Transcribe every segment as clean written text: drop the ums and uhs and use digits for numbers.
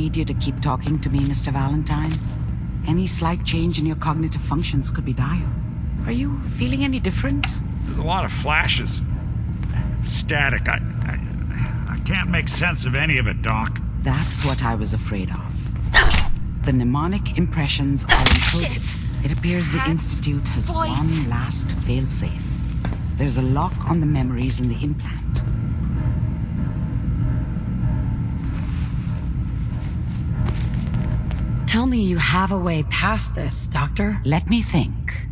need you to keep talking to me, Mr. Valentine. Any slight change in your cognitive functions could be dire. Are you feeling any different? There's a lot of flashes. Static. I can't make sense of any of it, Doc. That's what I was afraid of. The mnemonic impressions are encoded. Shit. It appears the Institute has one last failsafe. There's a lock on the memories in the implant. Tell me you have a way past this, Doctor. Let me think.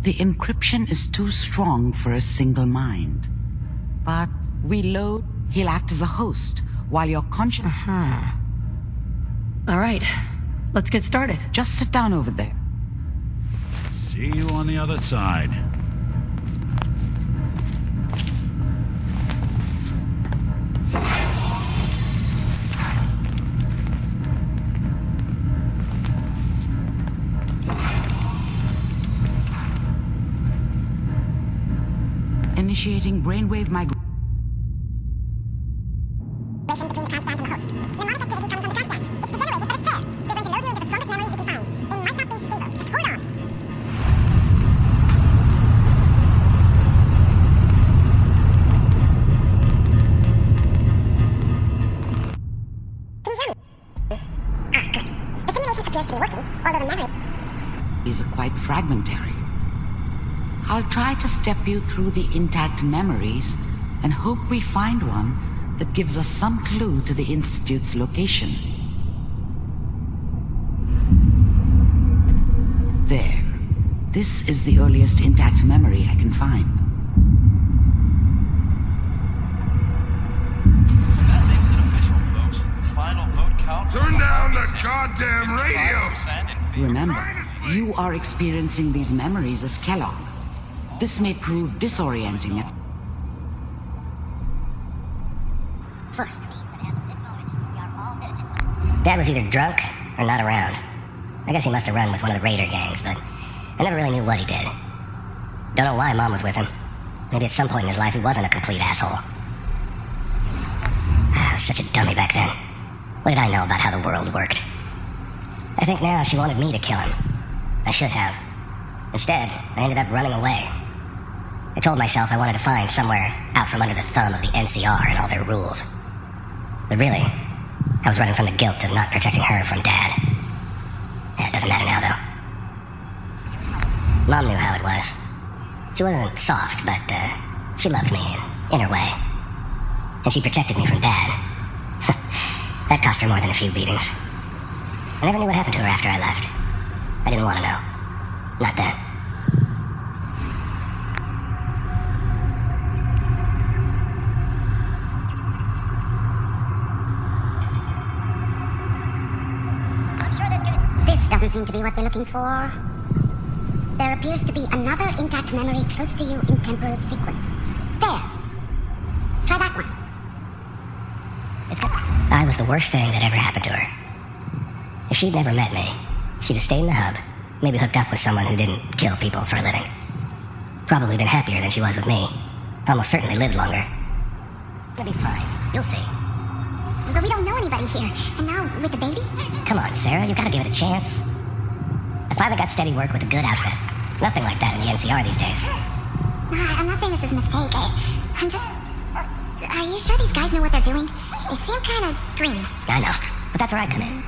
The encryption is too strong for a single mind. But we load, he'll act as a host, while your conscious... All right, let's get started. Just sit down over there. See you on the other side. Initiating brainwave migration. Between the transplant and the host. Mnemonic activity comes from the transplant. It's degenerated, but it's there. We're going to load you into the strongest memories we can find. They might not be stable. Just hold on. Can you hear me? Ah, good. The simulation appears to be working, although the memory... These are quite fragmentary. I'll try to step you through the intact memories and hope we find one that gives us some clue to the Institute's location. There. This is the earliest intact memory I can find. That makes it official, folks. Final vote count. Turn down the goddamn radio! Remember, you are experiencing these memories as Kellogg. This may prove disorienting at First. Dad was either drunk or not around. I guess he must have run with one of the raider gangs, but I never really knew what he did. Don't know why Mom was with him. Maybe at some point in his life he wasn't a complete asshole. I was such a dummy back then. What did I know about how the world worked? I think now she wanted me to kill him. I should have. Instead, I ended up running away. I told myself I wanted to find somewhere out from under the thumb of the NCR and all their rules. But really, I was running from the guilt of not protecting her from Dad. Yeah, it doesn't matter now, though. Mom knew how it was. She wasn't soft, but she loved me in her way. And she protected me from Dad. That cost her more than a few beatings. I never knew what happened to her after I left. I didn't want to know. Not then. This doesn't seem to be what we're looking for. There appears to be another intact memory close to you in temporal sequence. There. Try that one. I was the worst thing that ever happened to her. If she'd never met me, she'd have stayed in the hub, maybe hooked up with someone who didn't kill people for a living. Probably been happier than she was with me. Almost certainly lived longer. It'll be fine. You'll see. But we don't know anybody here. And now, with the baby? Come on, Sarah, you gotta give it a chance. I finally got steady work with a good outfit. Nothing like that in the NCR these days. No, I'm not saying this is a mistake. I'm just... Are you sure these guys know what they're doing? They seem kind of green. I know, but that's where I come in.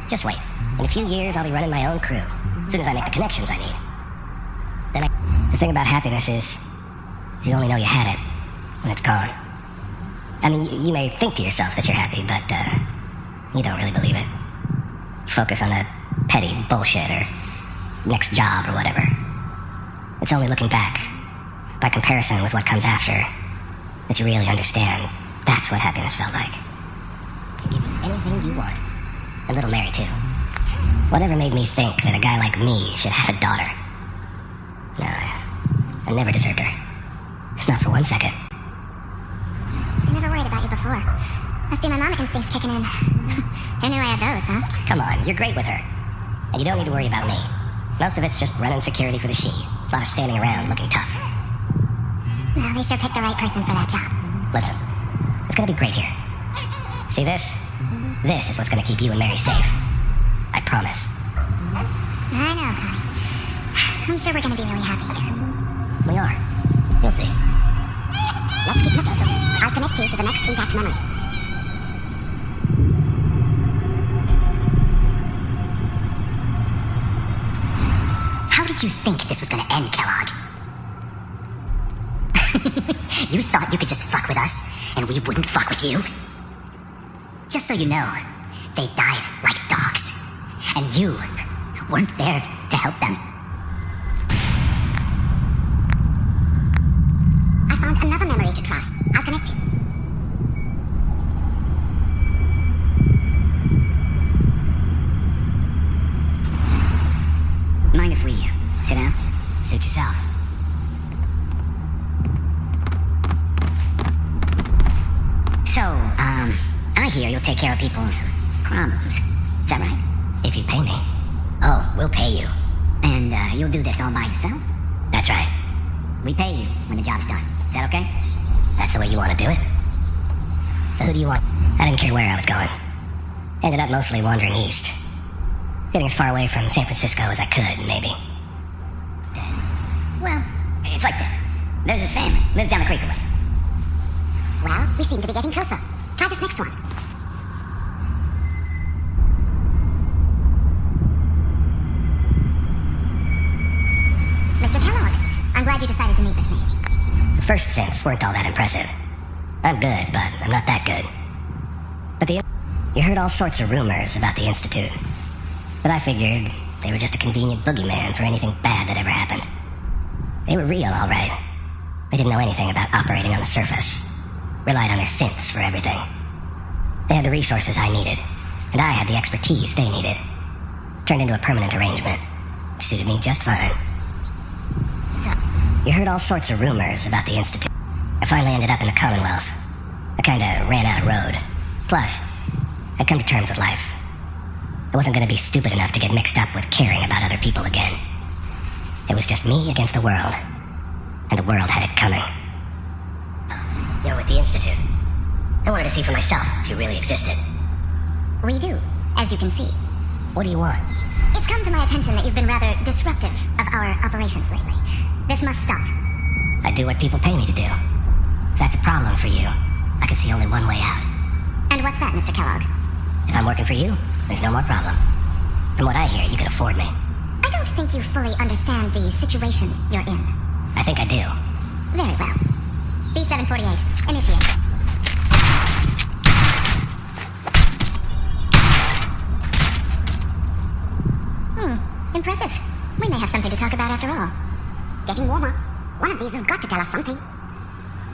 Just wait. In a few years, I'll be running my own crew. As soon as I make the connections I need. The thing about happiness is you only know you had it when it's gone. I mean, you may think to yourself that you're happy, but you don't really believe it. You focus on that petty bullshit or next job or whatever. It's only looking back, by comparison with what comes after, that you really understand that's what happiness felt like. Can give you anything you want. A little Mary, too. Whatever made me think that a guy like me should have a daughter? No, I never deserved her. Not for 1 second. I never worried about you before. Must be my mama instincts kicking in. Who knew I had those, huh? Come on, you're great with her. And you don't need to worry about me. Most of it's just running security for the she. A lot of standing around looking tough. Well, they sure picked the right person for that job. Listen, it's gonna be great here. See this? This is what's gonna keep you and Mary safe. I promise. I know, Connie. I'm sure we're gonna be really happy here. We are. You'll see. Let's keep looking. I'll connect you to the next intact memory. How did you think this was gonna end, Kellogg? You thought you could just fuck with us, and we wouldn't fuck with you? Just so you know, they died like dogs, and you weren't there to help them. I found another memory to try. I'll connect you. Mind if we sit down? Suit yourself. So, I hear you'll take care of people's problems. Is that right? If you pay me. Oh, we'll pay you. And, you'll do this all by yourself? That's right. We pay you when the job's done. Is that okay? That's the way you want to do it? So who do you want? I didn't care where I was going. Ended up mostly wandering east. Getting as far away from San Francisco as I could, maybe. Well, it's like this. There's his family. Lives down the creek a ways. Well, we seem to be getting closer. Try this next one. Mr. Kellogg, I'm glad you decided to meet with me. The first synths weren't all that impressive. I'm good, but I'm not that good. But you heard all sorts of rumors about the Institute. But I figured they were just a convenient boogeyman for anything bad that ever happened. They were real, all right. They didn't know anything about operating on the surface. Relied on their synths for everything. They had the resources I needed, and I had the expertise they needed. Turned into a permanent arrangement. Suited me just fine. So, you heard all sorts of rumors about the Institute. I finally ended up in the Commonwealth. I kinda ran out of road. Plus, I'd come to terms with life. I wasn't gonna be stupid enough to get mixed up with caring about other people again. It was just me against the world. And the world had it coming. You're with the Institute. I wanted to see for myself if you really existed. we do, as you can see. What do you want? It's come to my attention that you've been rather disruptive of our operations lately. This must stop. I do what people pay me to do. If that's a problem for you, I can see only one way out. And what's that, Mr. Kellogg? If I'm working for you, there's no more problem. From what I hear, you can afford me. I don't think you fully understand the situation you're in. I think I do. Very well. B748, initiate. Impressive. We may have something to talk about after all. Getting warmer. One of these has got to tell us something.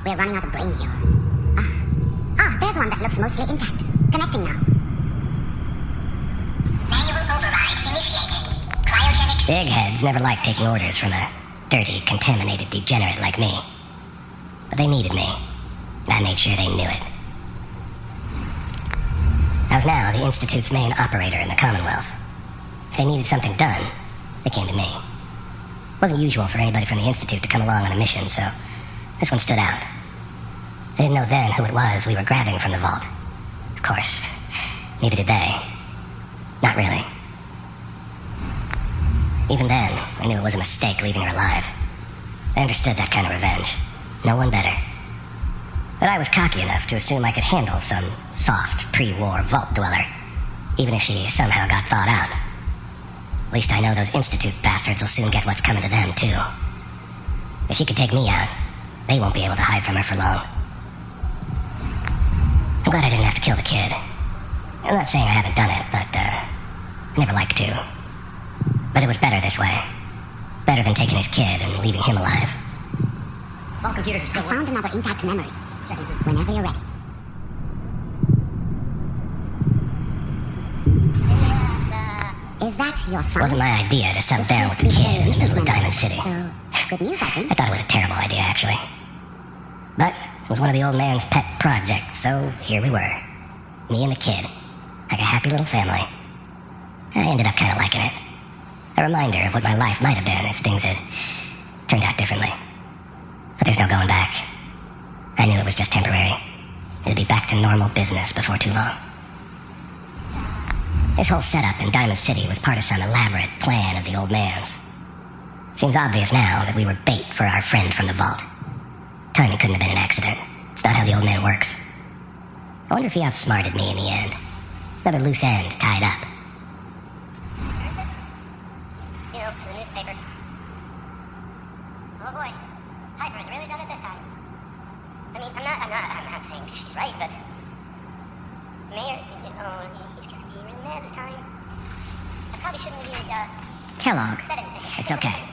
We're running out of brain here. There's one that looks mostly intact. Connecting now. Manual override initiated. Cryogenic... Big heads never liked taking orders from a dirty, contaminated degenerate like me. But they needed me, and I made sure they knew it. I was now the Institute's main operator in the Commonwealth. If they needed something done, they came to me. It wasn't usual for anybody from the Institute to come along on a mission, so this one stood out. I didn't know then who it was we were grabbing from the vault. Of course, neither did they. Not really. Even then, I knew it was a mistake leaving her alive. I understood that kind of revenge. No one better. But I was cocky enough to assume I could handle some soft, pre-war vault dweller, even if she somehow got thawed out. At least I know those Institute bastards will soon get what's coming to them, too. If she could take me out, they won't be able to hide from her for long. I'm glad I didn't have to kill the kid. I'm not saying I haven't done it, but, I never liked to. But it was better this way. Better than taking his kid and leaving him alive. All computers are still... I found another intact memory. Whenever you're ready. Is that your son? It wasn't my idea to settle down with the kid in the middle of Diamond City. So, good news, I think. I thought it was a terrible idea, actually. But it was one of the old man's pet projects, so here we were. Me and the kid. Like a happy little family. I ended up kind of liking it. A reminder of what my life might have been if things had turned out differently. But there's no going back. I knew it was just temporary. It'll be back to normal business before too long. This whole setup in Diamond City was part of some elaborate plan of the old man's. Seems obvious now that we were bait for our friend from the vault. Timing couldn't have been an accident. It's not how the old man works. I wonder if he outsmarted me in the end. Another loose end tied up. You know, the newspaper. Oh boy, Piper's really done it this time. I mean, I'm not saying she's right, but Mayor, he's gonna be really mad this time. I probably shouldn't have used, Kellogg, said anything. It's okay.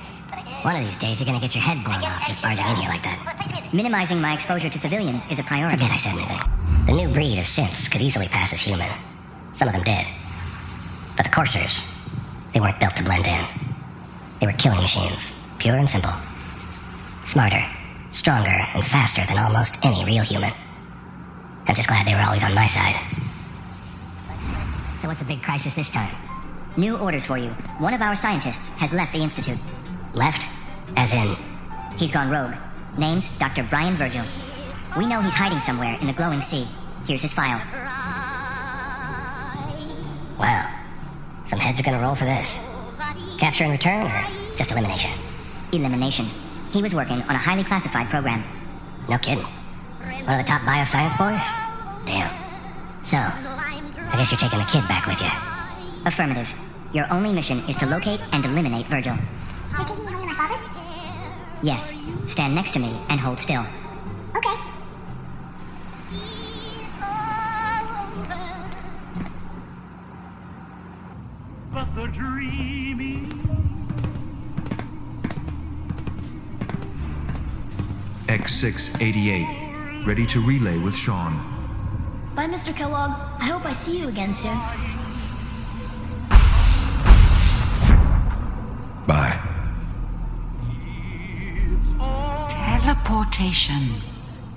One of these days, you're gonna get your head blown off just barging in here like that. Minimizing my exposure to civilians is a priority. Forget I said anything. The new breed of synths could easily pass as human. Some of them did. But the coursers, they weren't built to blend in. They were killing machines, pure and simple. Smarter, stronger, and faster than almost any real human. I'm just glad they were always on my side. So what's the big crisis this time? New orders for you. One of our scientists has left the Institute. Left? As in... He's gone rogue. Name's Dr. Brian Virgil. We know he's hiding somewhere in the glowing sea. Here's his file. Wow. Some heads are gonna roll for this. Capture and return, or just elimination? Elimination. He was working on a highly classified program. No kidding. One of the top bioscience boys? Damn. So, I guess you're taking the kid back with you. Affirmative. Your only mission is to locate and eliminate Virgil. You're taking me home to my father? Yes. Stand next to me and hold still. Okay. But the dreaming. X688, ready to relay with Sean. Bye, Mr. Kellogg. I hope I see you again soon. Bye. Teleportation.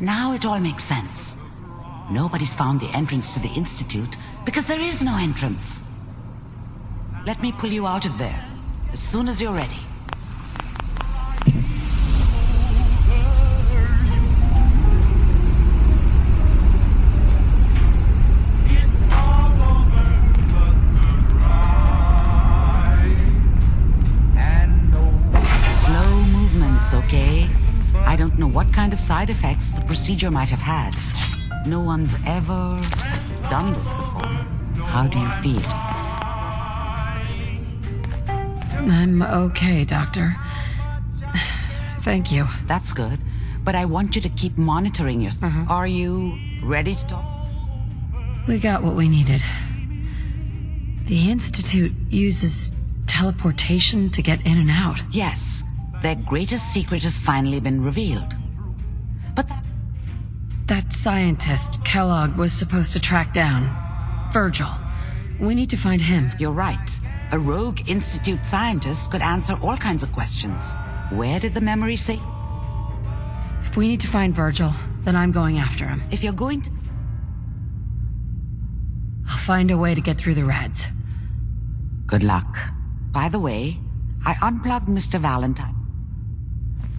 Now it all makes sense. Nobody's found the entrance to the Institute because there is no entrance. Let me pull you out of there as soon as you're ready. Slow movements, okay? I don't know what kind of side effects the procedure might have had. No one's ever done this before. How do you feel? I'm okay, Doctor. Thank you. That's good. But I want you to keep monitoring yourself. Are you ready to talk? We got what we needed. The Institute uses teleportation to get in and out. Yes. Their greatest secret has finally been revealed. But that scientist Kellogg was supposed to track down. Virgil. We need to find him. You're right. A rogue Institute scientist could answer all kinds of questions. Where did the memory say? If we need to find Virgil, then I'm going after him. If you're going to... I'll find a way to get through the reds. Good luck. By the way, I unplugged Mr. Valentine.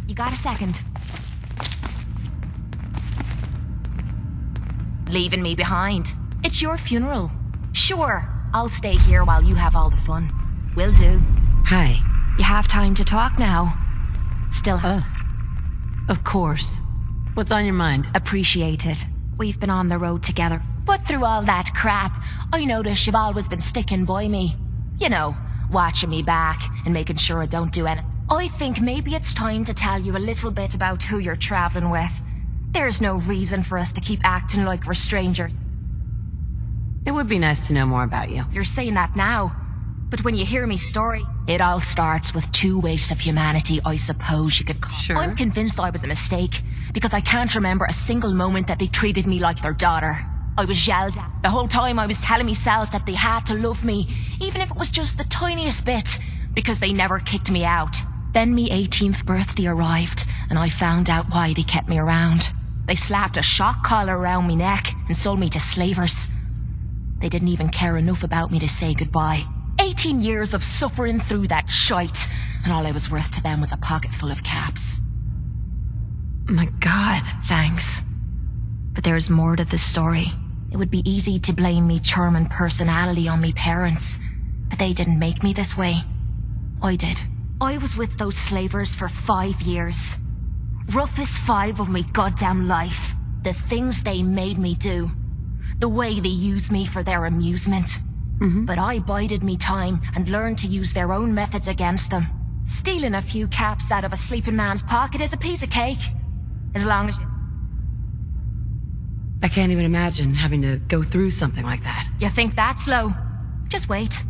You got a second? Leaving me behind. It's your funeral. Sure, I'll stay here while you have all the fun. Will do. Hi. You have time to talk now. Still... Of course. What's on your mind? Appreciate it. We've been on the road together. But through all that crap, I notice you've always been sticking by me. You know, watching me back and making sure I don't do anything. I think maybe it's time to tell you a little bit about who you're traveling with. There's no reason for us to keep acting like we're strangers. It would be nice to know more about you. You're saying that now. But when you hear me story, it all starts with 2 wastes of humanity, I suppose you could call. Sure. I'm convinced I was a mistake, because I can't remember a single moment that they treated me like their daughter. I was yelled at. The whole time I was telling myself that they had to love me, even if it was just the tiniest bit, because they never kicked me out. Then me 18th birthday arrived, and I found out why they kept me around. They slapped a shock collar around me neck and sold me to slavers. They didn't even care enough about me to say goodbye. 18 years of suffering through that shite, and all I was worth to them was a pocket full of caps. My God. Thanks. But But there's more to the story. It would be easy to blame me charming personality on me parents, but they didn't make me this way. I did. I was with those slavers for 5 years. Roughest 5 of me goddamn life. The things they made me do. The way they used me for their amusement. But I bided me time and learned to use their own methods against them. Stealing a few caps out of a sleeping man's pocket is a piece of cake. As long as you... I can't even imagine having to go through something like that. You think that's low? Just wait.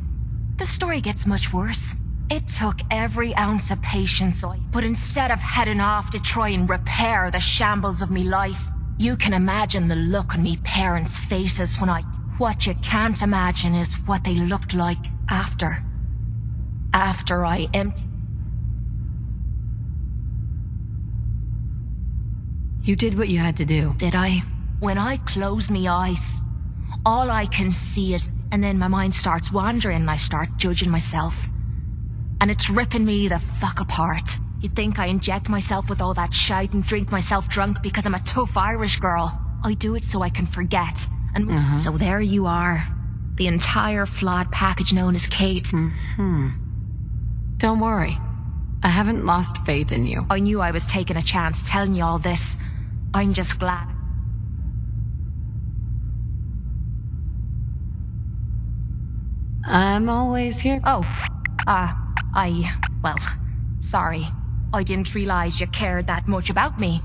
The story gets much worse. It took every ounce of patience, but instead of heading off to try and repair the shambles of me life, you can imagine the look on me parents' faces when I... What you can't imagine is what they looked like after. After I emptied... You did what you had to do. Did I? When I close me eyes, all I can see is... And then my mind starts wandering and I start judging myself. And it's ripping me the fuck apart. You'd think I inject myself with all that shite and drink myself drunk because I'm a tough Irish girl. I do it so I can forget. And so there you are. The entire flawed package known as Kate. Don't worry. I haven't lost faith in you. I knew I was taking a chance telling you all this. I'm just glad. I'm always here. Oh, well, sorry. I didn't realize you cared that much about me.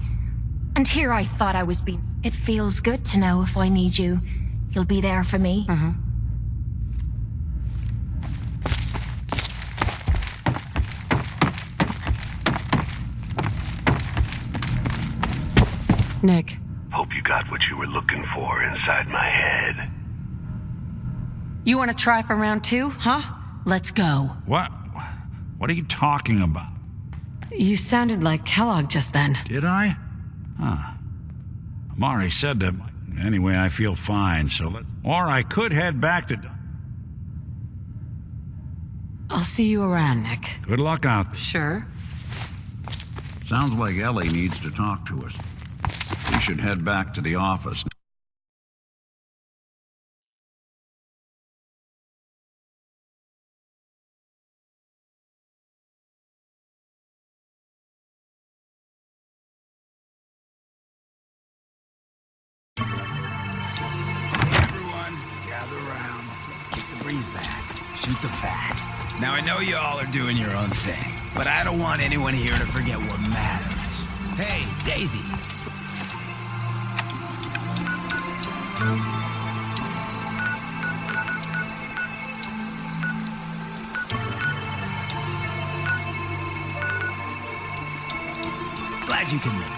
And here I thought I was being... It feels good to know if I need you, you'll be there for me. Nick. Hope you got what you were looking for inside my head. You want to try for round 2, huh? Let's go. What? What are you talking about? You sounded like Kellogg just then. Did I? Huh. Amari said that. Anyway, I feel fine, so let's... Or I could head back to... I'll see you around, Nick. Good luck out there. Sure. Sounds like Ellie needs to talk to us. We should head back to the office. Shoot the fat. Now I know you all are doing your own thing, but I don't want anyone here to forget what matters. Hey, Daisy. Glad you can make it.